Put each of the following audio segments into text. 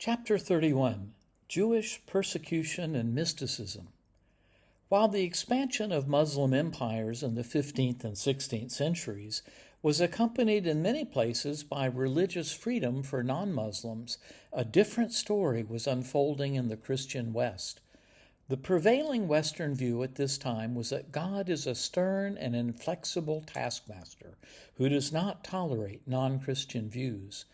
Chapter 31, Jewish Persecution and Mysticism. While the expansion of Muslim empires in the 15th and 16th centuries was accompanied in many places by religious freedom for non-Muslims, a different story was unfolding in the Christian West. The prevailing Western view at this time was that God is a stern and inflexible taskmaster who does not tolerate non-Christian views.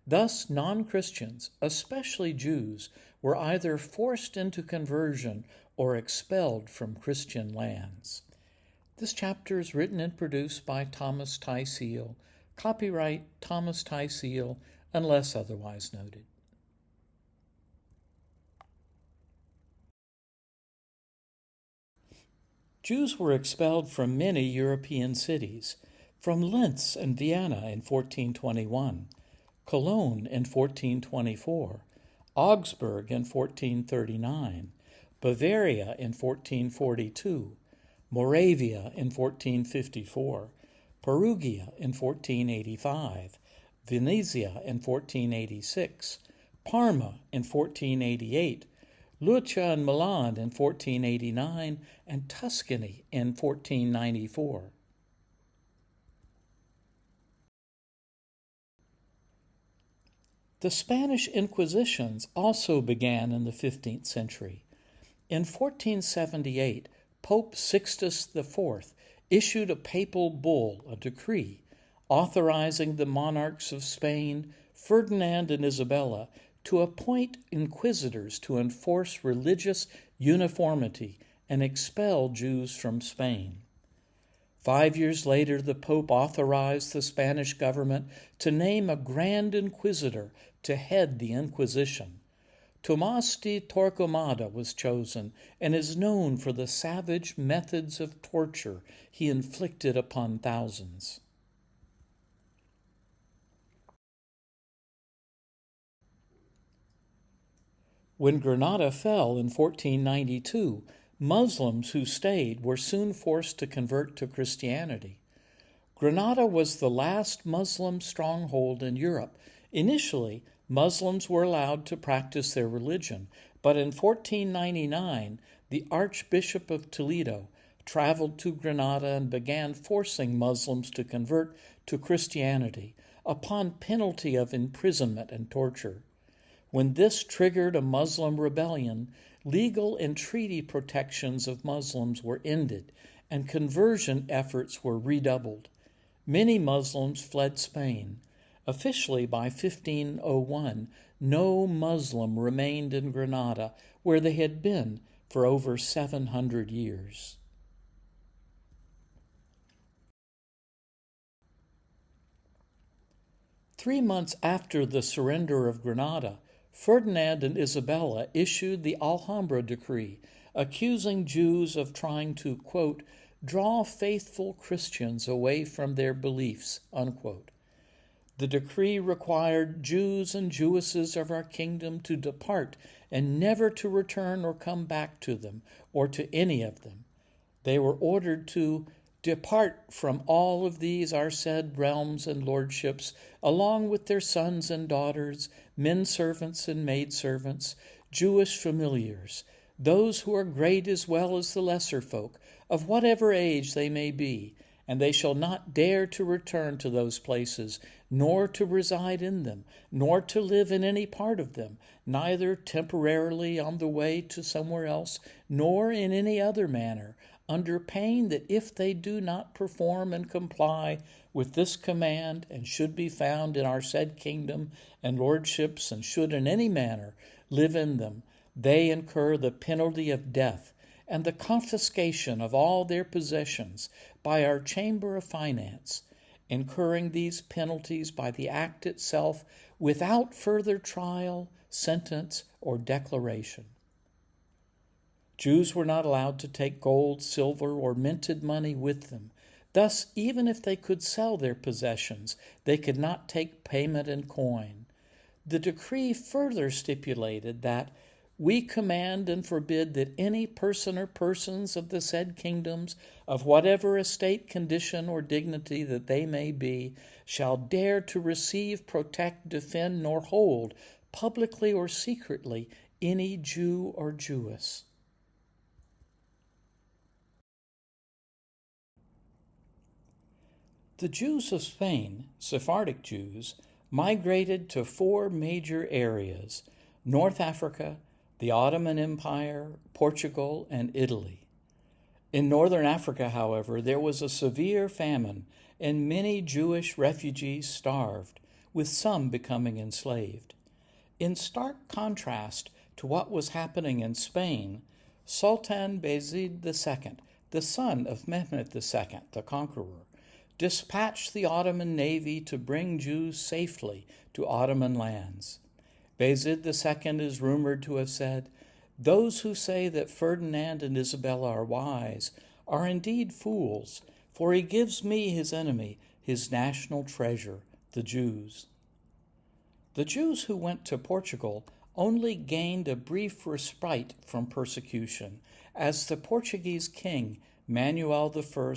Thus, non-Christians, especially Jews, were either forced into conversion or expelled from Christian lands. This chapter is written and produced by Thomas Tyseal. Copyright Thomas Tyseal, unless otherwise noted. Jews were expelled from many European cities, from Linz and Vienna in 1421, Cologne in 1424, Augsburg in 1439, Bavaria in 1442, Moravia in 1454, Perugia in 1485, Venezia in 1486, Parma in 1488, Lucca and Milan in 1489, and Tuscany in 1494. The Spanish Inquisitions also began in the 15th century. In 1478, Pope Sixtus IV issued a papal bull, a decree, authorizing the monarchs of Spain, Ferdinand and Isabella, to appoint inquisitors to enforce religious uniformity and expel Jews from Spain. 5 years later, the Pope authorized the Spanish government to name a Grand Inquisitor to head the Inquisition. Tomás de Torquemada was chosen and is known for the savage methods of torture he inflicted upon thousands. When Granada fell in 1492, Muslims who stayed were soon forced to convert to Christianity. Granada was the last Muslim stronghold in Europe. Initially, Muslims were allowed to practice their religion, but in 1499, the Archbishop of Toledo traveled to Granada and began forcing Muslims to convert to Christianity upon penalty of imprisonment and torture. When this triggered a Muslim rebellion, legal and treaty protections of Muslims were ended, and conversion efforts were redoubled. Many Muslims fled Spain. Officially, by 1501, no Muslim remained in Granada, where they had been for over 700 years. Three months after the surrender of Granada, Ferdinand and Isabella issued the Alhambra decree, accusing Jews of trying to, quote, draw faithful Christians away from their beliefs, unquote. The decree required Jews and Jewesses of our kingdom to depart and never to return or come back to them or to any of them. They were ordered to depart from all of these our said realms and lordships, along with their sons and daughters, men servants and maid servants, Jewish familiars, those who are great as well as the lesser folk, of whatever age they may be, and they shall not dare to return to those places, nor to reside in them, nor to live in any part of them, neither temporarily on the way to somewhere else, nor in any other manner, under pain that if they do not perform and comply with this command, and should be found in our said kingdom and lordships, and should in any manner live in them, they incur the penalty of death, and the confiscation of all their possessions by our Chamber of Finance, incurring these penalties by the act itself without further trial, sentence, or declaration. Jews were not allowed to take gold, silver, or minted money with them. Thus, even if they could sell their possessions, they could not take payment in coin. The decree further stipulated that we command and forbid that any person or persons of the said kingdoms, of whatever estate, condition, or dignity that they may be, shall dare to receive, protect, defend, nor hold publicly or secretly, any Jew or Jewess. The Jews of Spain, Sephardic Jews, migrated to four major areas: North Africa, the Ottoman Empire, Portugal, and Italy. In northern Africa, however, there was a severe famine, and many Jewish refugees starved, with some becoming enslaved. In stark contrast to what was happening in Spain, Sultan Bayezid II, the son of Mehmed II, the conqueror, dispatched the Ottoman navy to bring Jews safely to Ottoman lands. Bayezid II is rumored to have said, "Those who say that Ferdinand and Isabella are wise are indeed fools, for he gives me, his enemy, his national treasure, the Jews." The Jews who went to Portugal only gained a brief respite from persecution, as the Portuguese king, Manuel I,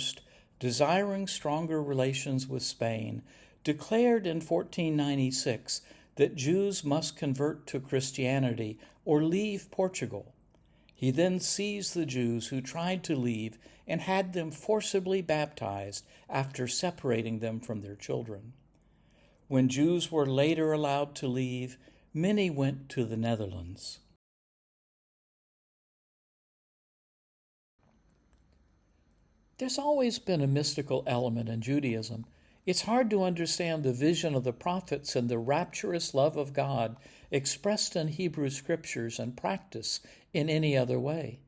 desiring stronger relations with Spain, declared in 1496 that Jews must convert to Christianity or leave Portugal. He then seized the Jews who tried to leave and had them forcibly baptized after separating them from their children. When Jews were later allowed to leave, many went to the Netherlands. There's always been a mystical element in Judaism. It's hard to understand the vision of the prophets and the rapturous love of God expressed in Hebrew scriptures and practice in any other way.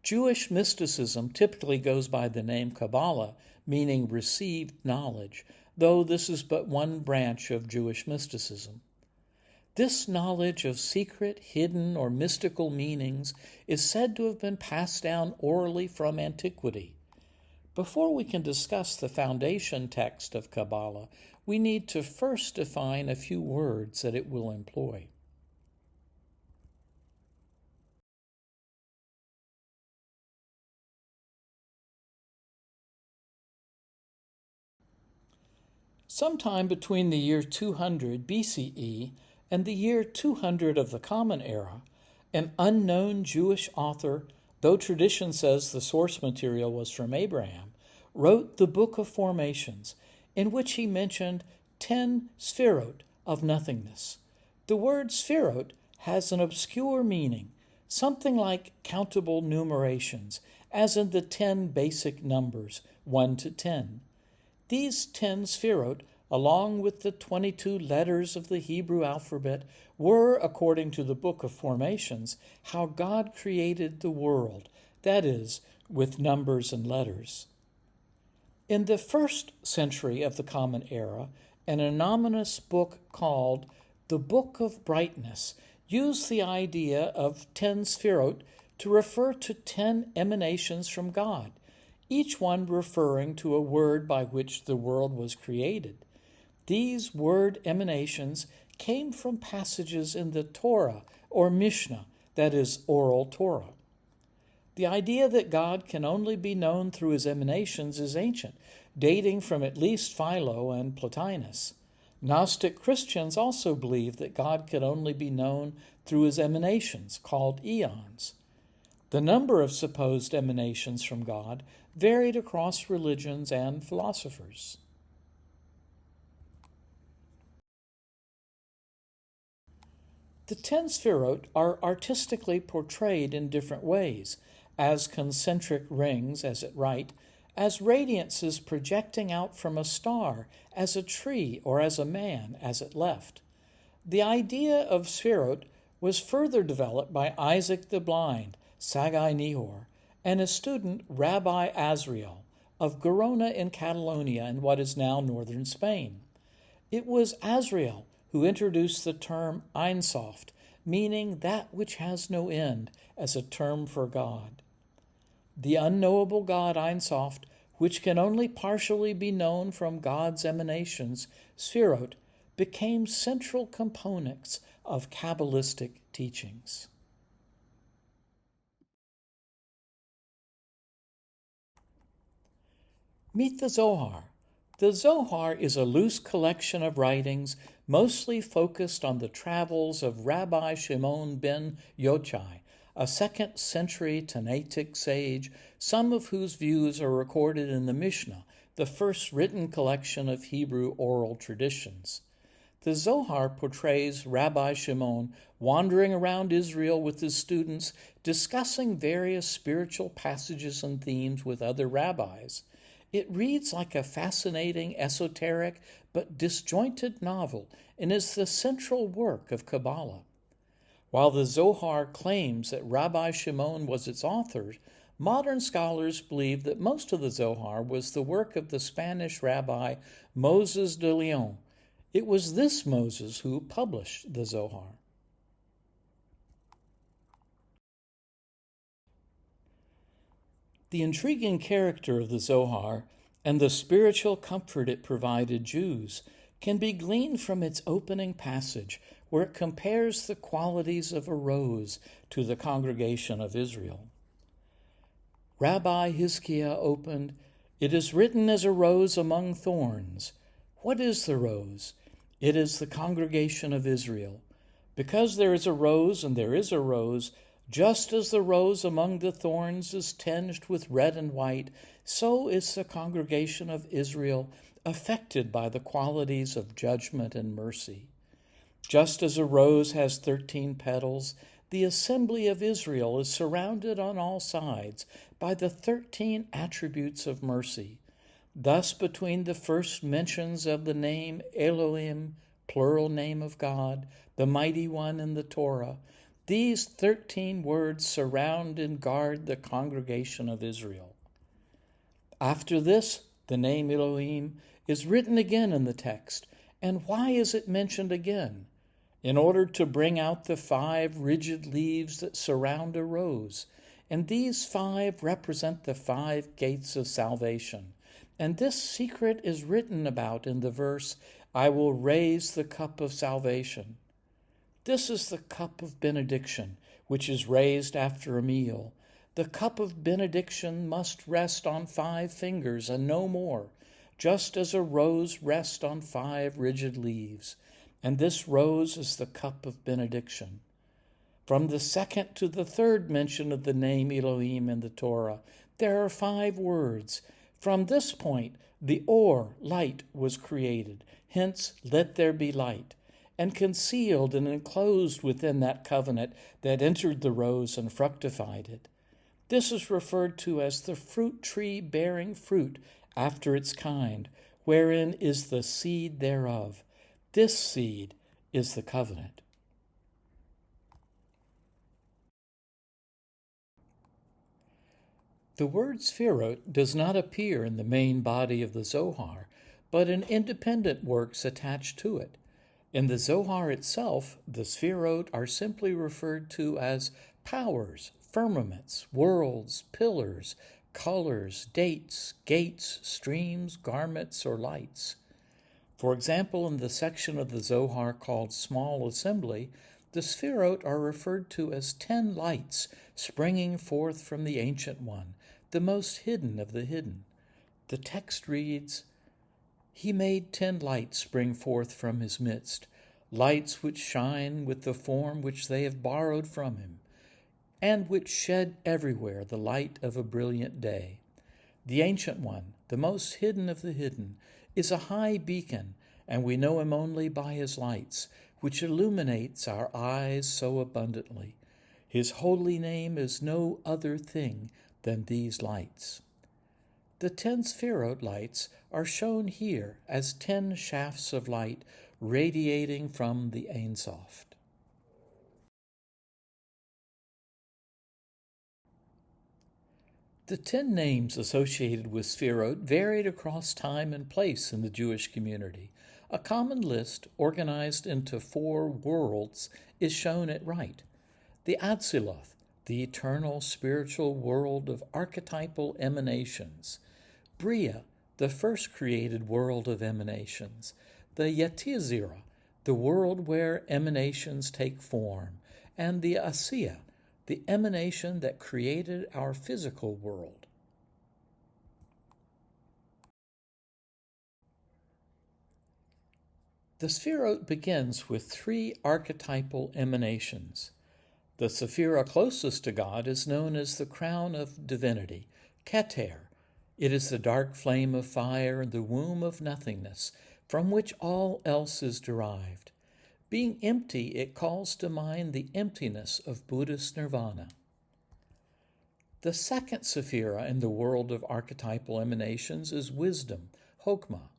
Jewish mysticism typically goes by the name Kabbalah, meaning received knowledge, though this is but one branch of Jewish mysticism. This knowledge of secret, hidden, or mystical meanings is said to have been passed down orally from antiquity. Before we can discuss the foundation text of Kabbalah, we need to first define a few words that it will employ. Sometime between the year 200 BCE and the year 200 of the Common Era, an unknown Jewish author, though tradition says the source material was from Abraham, wrote the Book of Formations, in which he mentioned 10 sphirot of nothingness. The word sphirot has an obscure meaning, something like countable numerations, as in the 10 basic numbers, 1 to 10. These 10 sphirot, along with the 22 letters of the Hebrew alphabet, were, according to the Book of Formations, how God created the world, that is, with numbers and letters. In the first century of the Common Era, an anonymous book called the Book of Brightness used the idea of 10 sphirot to refer to 10 emanations from God, each one referring to a word by which the world was created. These word emanations came from passages in the Torah or Mishnah, that is, oral Torah. The idea that God can only be known through his emanations is ancient, dating from at least Philo and Plotinus. Gnostic Christians also believe that God could only be known through his emanations, called eons. The number of supposed emanations from God varied across religions and philosophers. The 10 sphirot are artistically portrayed in different ways, as concentric rings, as at right, as radiances projecting out from a star, as a tree, or as a man, as at left. The idea of sphirot was further developed by Isaac the Blind, Sagai Nihor, and his student Rabbi Azriel of Gerona in Catalonia in what is now northern Spain. It was Azriel who introduced the term Ein Sof, meaning that which has no end, as a term for God. The unknowable God Ein Sof, which can only partially be known from God's emanations, sphirot, became central components of Kabbalistic teachings. Meet the Zohar. The Zohar is a loose collection of writings mostly focused on the travels of Rabbi Shimon ben Yochai, a 2nd century Tannaitic sage, some of whose views are recorded in the Mishnah, the first written collection of Hebrew oral traditions. The Zohar portrays Rabbi Shimon wandering around Israel with his students, discussing various spiritual passages and themes with other rabbis. It reads like a fascinating, esoteric, but disjointed novel and is the central work of Kabbalah. While the Zohar claims that Rabbi Shimon was its author, modern scholars believe that most of the Zohar was the work of the Spanish rabbi Moses de Leon. It was this Moses who published the Zohar. The intriguing character of the Zohar and the spiritual comfort it provided Jews can be gleaned from its opening passage, where it compares the qualities of a rose to the congregation of Israel. Rabbi Hizkiah opened, "It is written as a rose among thorns." What is the rose? It is the congregation of Israel. Because there is a rose and there is a rose, just as the rose among the thorns is tinged with red and white, so is the congregation of Israel affected by the qualities of judgment and mercy. Just as a rose has 13 petals, the assembly of Israel is surrounded on all sides by the 13 attributes of mercy. Thus, between the first mentions of the name Elohim, plural name of God, the Mighty One in the Torah, these 13 words surround and guard the congregation of Israel. After this, the name Elohim is written again in the text. And why is it mentioned again? In order to bring out the 5 rigid leaves that surround a rose. And these 5 represent the 5 gates of salvation. And this secret is written about in the verse, "I will raise the cup of salvation." This is the cup of benediction, which is raised after a meal. The cup of benediction must rest on 5 fingers and no more, just as a rose rests on 5 rigid leaves. And this rose is the cup of benediction. From the 2nd to the 3rd mention of the name Elohim in the Torah, there are 5 words. From this point, the Or, light, was created. Hence, let there be light. And concealed and enclosed within that covenant that entered the rose and fructified it. This is referred to as the fruit tree bearing fruit after its kind, wherein is the seed thereof. This seed is the covenant. The word Sphirot does not appear in the main body of the Zohar, but in independent works attached to it. In the Zohar itself, the Sphirot are simply referred to as powers, firmaments, worlds, pillars, colors, dates, gates, streams, garments, or lights. For example, in the section of the Zohar called Small Assembly, the Sphirot are referred to as 10 lights springing forth from the Ancient One, the most hidden of the hidden. The text reads, "He made 10 lights spring forth from his midst, lights which shine with the form which they have borrowed from him, and which shed everywhere the light of a brilliant day." The Ancient One, the most hidden of the hidden, is a high beacon, and we know him only by his lights, which illuminates our eyes so abundantly. His holy name is no other thing than these lights. The 10 Sphirot lights are shown here as 10 shafts of light radiating from the Ein Sof. The 10 names associated with Sphirot varied across time and place in the Jewish community. A common list, organized into 4 worlds, is shown at right. The Atziloth, the eternal spiritual world of archetypal emanations. Bria, the first created world of emanations. The Yetzirah, the world where emanations take form. And the Asiya, the emanation that created our physical world. The Sphirot begins with three archetypal emanations. The Sephira closest to God is known as the crown of divinity, Keter. It is the dark flame of fire and the womb of nothingness, from which all else is derived. Being empty, it calls to mind the emptiness of Buddhist nirvana. The second Sephira in the world of archetypal emanations is wisdom, Hokmah.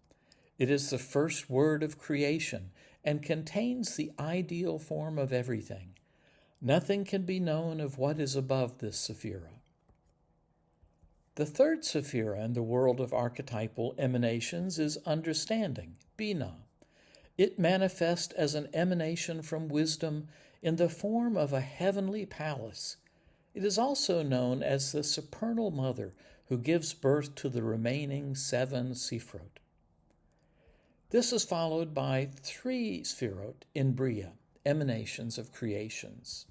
It is the first word of creation and contains the ideal form of everything. Nothing can be known of what is above this Sephira. The third Sephira in the world of archetypal emanations is understanding, Binah. It manifests as an emanation from wisdom in the form of a heavenly palace. It is also known as the supernal mother who gives birth to the remaining 7 Sephrot. This is followed by 3 Sphirot in Bria, emanations of creations.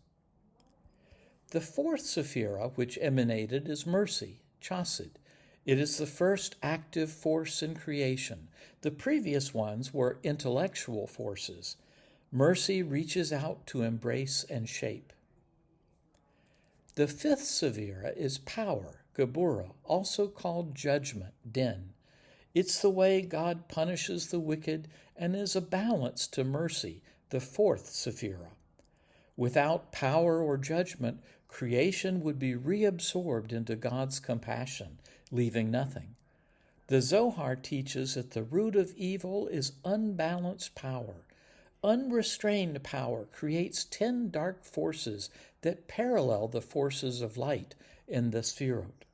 The fourth Sephira which emanated is mercy, Chassid. It is the first active force in creation. The previous ones were intellectual forces. Mercy reaches out to embrace and shape. The fifth Sephira is power, Geburah, also called judgment, Din. It's the way God punishes the wicked and is a balance to mercy, the fourth Sephira. Without power or judgment, creation would be reabsorbed into God's compassion, leaving nothing. The Zohar teaches that the root of evil is unbalanced power. Unrestrained power creates 10 dark forces that parallel the forces of light in the Sphirot.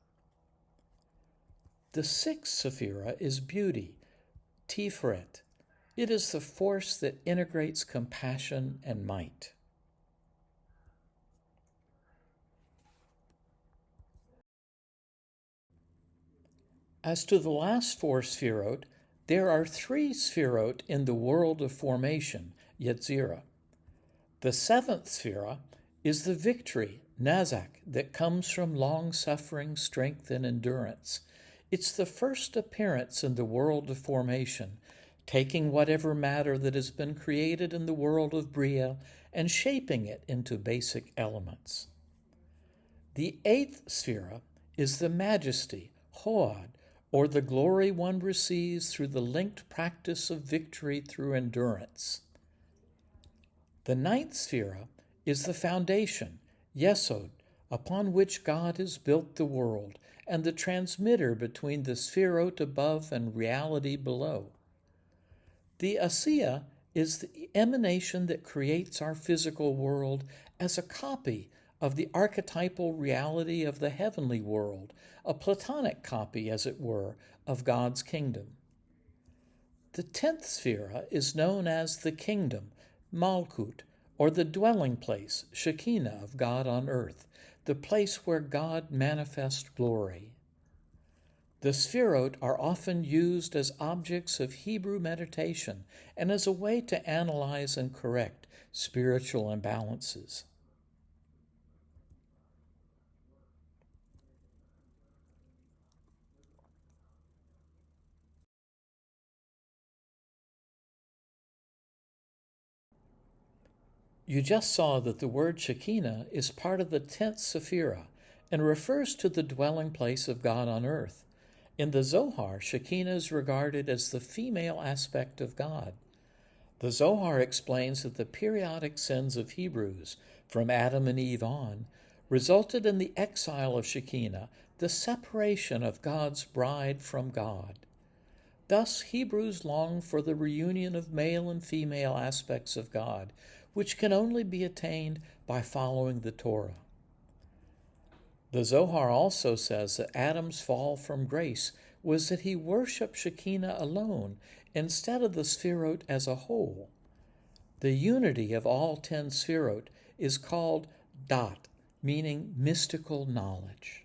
The sixth Sephira is beauty, Tiferet. It is the force that integrates compassion and might. As to the last 4 Sphirot, there are 3 Sphirot in the world of formation, Yetzirah. The 7th Sphira is the victory, Nazak, that comes from long-suffering, strength, and endurance. It's the first appearance in the world of formation, taking whatever matter that has been created in the world of Bria and shaping it into basic elements. The 8th Sphira is the majesty, Hoad, or the glory one receives through the linked practice of victory through endurance. The 9th Sphira is the foundation, Yesod, upon which God has built the world, and the transmitter between the Sphirot above and reality below. The Asiya is the emanation that creates our physical world as a copy of the archetypal reality of the heavenly world, a Platonic copy, as it were, of God's kingdom. The 10th Sphira is known as the kingdom, Malkut, or the dwelling place, Shekinah, of God on earth, the place where God manifests glory. The Sphirot are often used as objects of Hebrew meditation and as a way to analyze and correct spiritual imbalances. You just saw that the word Shekinah is part of the 10th Sephira and refers to the dwelling place of God on earth. In the Zohar, Shekinah is regarded as the female aspect of God. The Zohar explains that the periodic sins of Hebrews, from Adam and Eve on, resulted in the exile of Shekinah, the separation of God's bride from God. Thus, Hebrews long for the reunion of male and female aspects of God, which can only be attained by following the Torah. The Zohar also says that Adam's fall from grace was that he worshiped Shekinah alone instead of the Sphirot as a whole. The unity of all 10 Sphirot is called Dat, meaning mystical knowledge.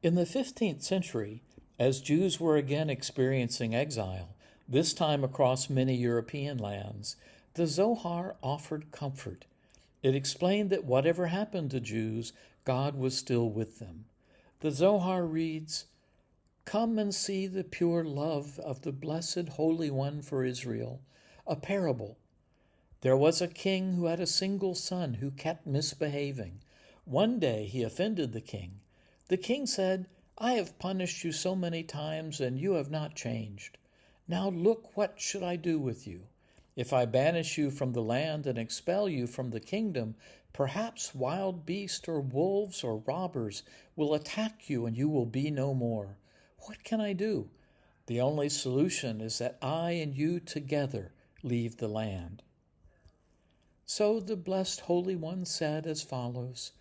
In the 15th century, as Jews were again experiencing exile, this time across many European lands, the Zohar offered comfort. It explained that whatever happened to Jews, God was still with them. The Zohar reads, "Come and see the pure love of the blessed Holy One for Israel, a parable. There was a king who had a single son who kept misbehaving. One day he offended the king. The king said, 'I have punished you so many times, and you have not changed. Now look, what should I do with you? If I banish you from the land and expel you from the kingdom, perhaps wild beasts or wolves or robbers will attack you and you will be no more. What can I do? The only solution is that I and you together leave the land.' So the blessed Holy One said as follows,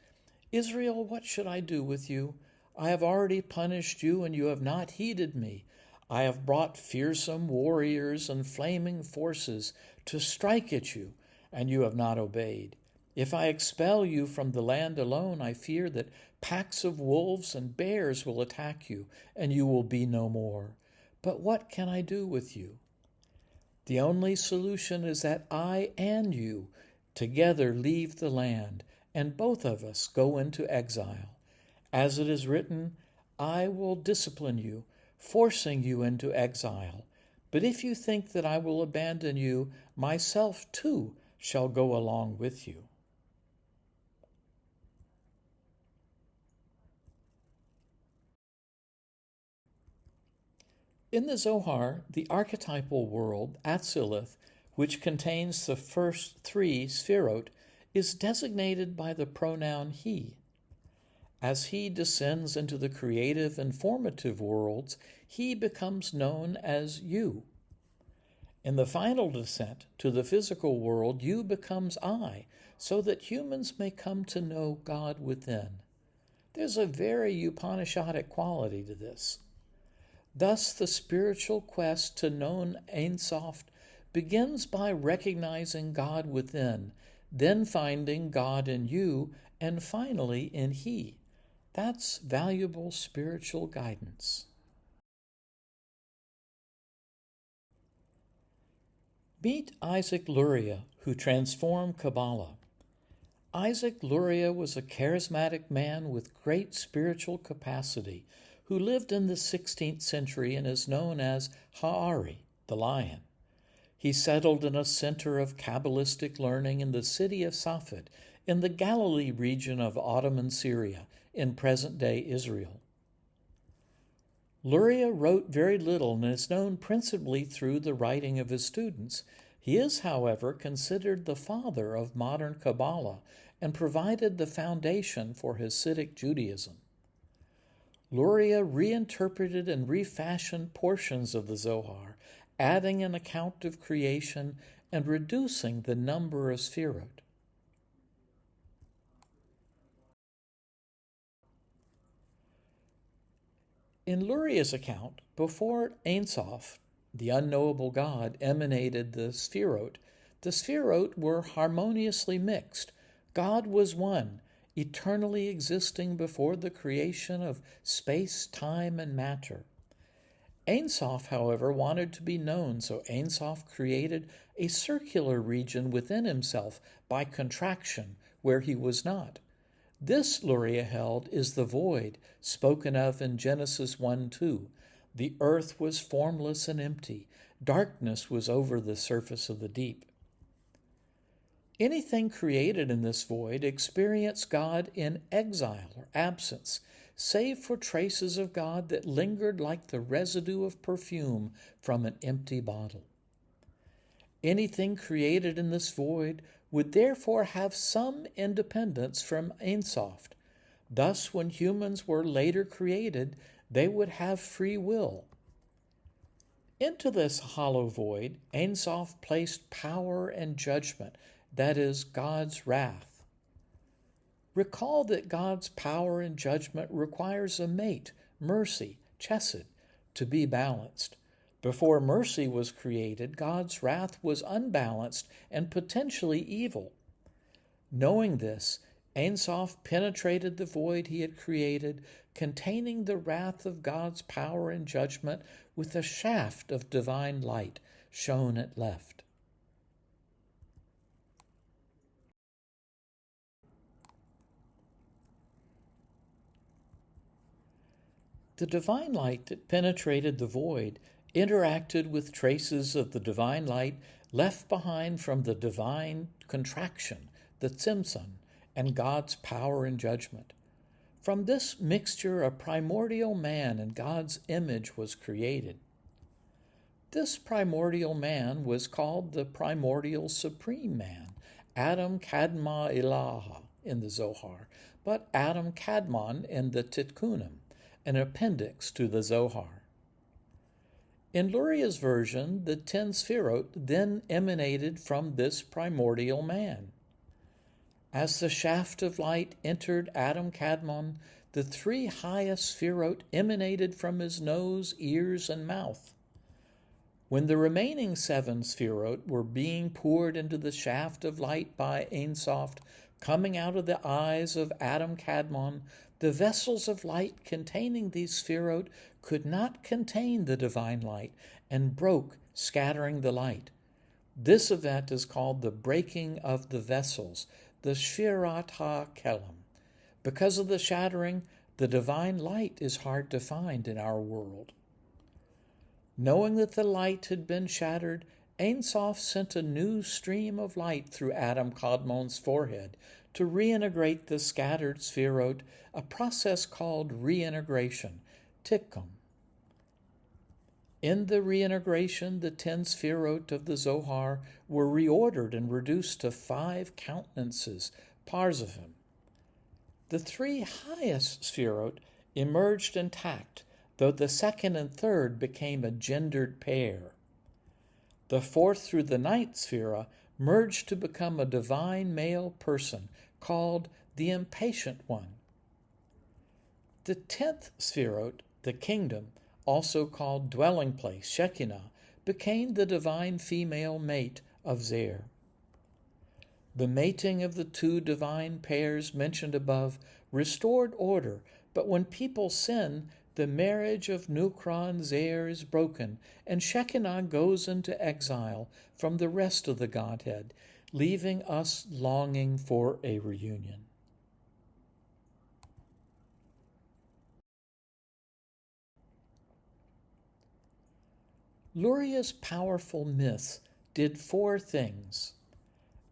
'Israel, what should I do with you? I have already punished you, and you have not heeded me. I have brought fearsome warriors and flaming forces to strike at you, and you have not obeyed. If I expel you from the land alone, I fear that packs of wolves and bears will attack you, and you will be no more. But what can I do with you? The only solution is that I and you together leave the land, and both of us go into exile. As it is written, I will discipline you, forcing you into exile. But if you think that I will abandon you, myself too shall go along with you.'" In the Zohar, the archetypal world, Atzilith, which contains the first three Sphirot, is designated by the pronoun he. As he descends into the creative and formative worlds, he becomes known as you. In the final descent to the physical world, you becomes I, so that humans may come to know God within. There's a very Upanishadic quality to this. Thus, the spiritual quest to know Ein Sof begins by recognizing God within, then finding God in you, and finally in He. That's valuable spiritual guidance. Meet Isaac Luria, who transformed Kabbalah. Isaac Luria was a charismatic man with great spiritual capacity who lived in the 16th century and is known as Ha'ari, the lion. He settled in a center of Kabbalistic learning in the city of Safed, in the Galilee region of Ottoman Syria, in present-day Israel. Luria wrote very little and is known principally through the writing of his students. He is, however, considered the father of modern Kabbalah and provided the foundation for Hasidic Judaism. Luria reinterpreted and refashioned portions of the Zohar, adding an account of creation and reducing the number of Sphirot. In Luria's account, before Ein Sof, the unknowable God, emanated the Sphirot were harmoniously mixed. God was one, eternally existing before the creation of space, time, and matter. Ein Sof, however, wanted to be known, so Ein Sof created a circular region within himself by contraction, where he was not. This, Luria held, is the void spoken of in Genesis 1:2. The earth was formless and empty. Darkness was over the surface of the deep. Anything created in this void experienced God in exile or absence, save for traces of God that lingered like the residue of perfume from an empty bottle. Anything created in this void would therefore have some independence from Ein Sof. Thus, when humans were later created, they would have free will. Into this hollow void, Ein Sof placed power and judgment, that is, God's wrath. Recall that God's power and judgment requires a mate, mercy, chesed, to be balanced. Before mercy was created, God's wrath was unbalanced and potentially evil. Knowing this, Ein Sof penetrated the void he had created, containing the wrath of God's power and judgment with a shaft of divine light shown at left. The divine light that penetrated the void interacted with traces of the divine light left behind from the divine contraction, the Tzimtzum, and God's power and judgment. From this mixture, a primordial man in God's image was created. This primordial man was called the primordial supreme man, Adam Kadma Ilaha in the Zohar, but Adam Kadmon in the Titkunim, an appendix to the Zohar. In Luria's version, the 10 Sfirot then emanated from this primordial man. As the shaft of light entered Adam Kadmon, the 3 highest Sfirot emanated from his nose, ears, and mouth. When the remaining 7 Sfirot were being poured into the shaft of light by Ein Sof, coming out of the eyes of Adam Kadmon, the vessels of light containing these Sfirot could not contain the divine light and broke, scattering the light. This event is called the breaking of the vessels, the Shvirat HaKelim. Because of the shattering, the divine light is hard to find in our world. Knowing that the light had been shattered, Ein Sof sent a new stream of light through Adam Kadmon's forehead to reintegrate the scattered Sfirot, a process called reintegration, Tikkun. In the reintegration, the 10 Sfirot of the Zohar were reordered and reduced to 5 countenances, Parzafim. The 3 highest Sfirot emerged intact, though the 2nd and 3rd became a gendered pair. The 4th through the 9th Sphira merged to become a divine male person called the Impatient One. The 10th Sfirot, the kingdom, also called dwelling place, Shekinah, became the divine female mate of Zer. The mating of the 2 divine pairs mentioned above restored order, but when people sin, the marriage of Nukra and Zer is broken, and Shekinah goes into exile from the rest of the Godhead, leaving us longing for a reunion. Luria's powerful myth did 4 things.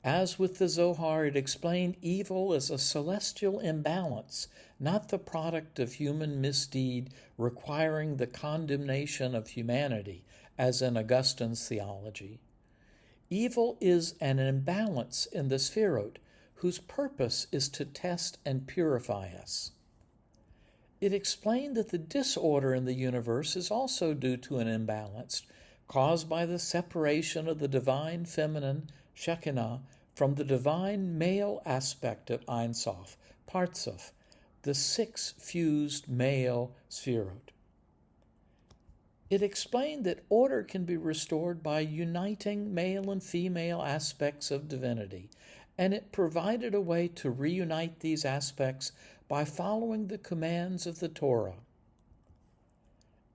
As with the Zohar, it explained evil as a celestial imbalance, not the product of human misdeed requiring the condemnation of humanity, as in Augustine's theology. Evil is an imbalance in the Sfirot, whose purpose is to test and purify us. It explained that the disorder in the universe is also due to an imbalance caused by the separation of the divine feminine, Shekinah, from the divine male aspect of Ein Sof, Partzuf, the 6 fused male Sfirot. It explained that order can be restored by uniting male and female aspects of divinity, and it provided a way to reunite these aspects by following the commands of the Torah.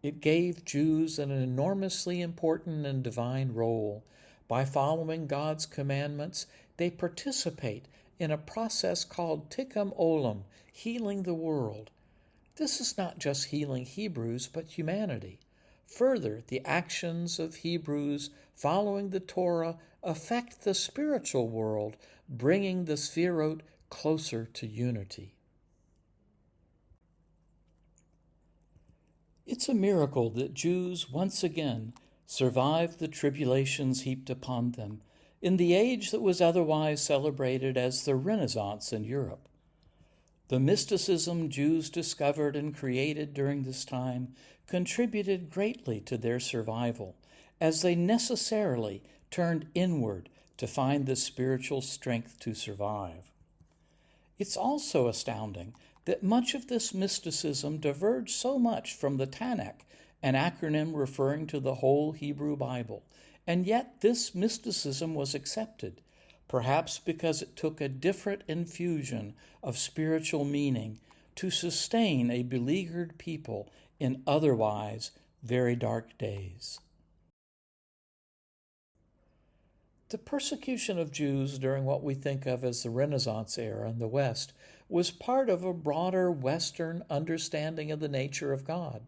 It gave Jews an enormously important and divine role. By following God's commandments, they participate in a process called Tikkun Olam, healing the world. This is not just healing Hebrews, but humanity. Further, the actions of Hebrews following the Torah affect the spiritual world, bringing the Sfirot closer to unity. It's a miracle that Jews once again survived the tribulations heaped upon them in the age that was otherwise celebrated as the Renaissance in Europe. The mysticism Jews discovered and created during this time contributed greatly to their survival, as they necessarily turned inward to find the spiritual strength to survive. It's also astounding that much of this mysticism diverged so much from the Tanakh, an acronym referring to the whole Hebrew Bible, and yet this mysticism was accepted, perhaps because it took a different infusion of spiritual meaning to sustain a beleaguered people in otherwise very dark days. The persecution of Jews during what we think of as the Renaissance era in the West was part of a broader Western understanding of the nature of God.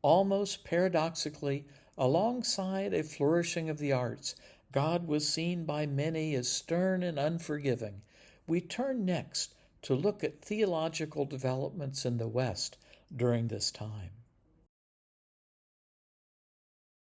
Almost paradoxically, alongside a flourishing of the arts, God was seen by many as stern and unforgiving. We turn next to look at theological developments in the West during this time.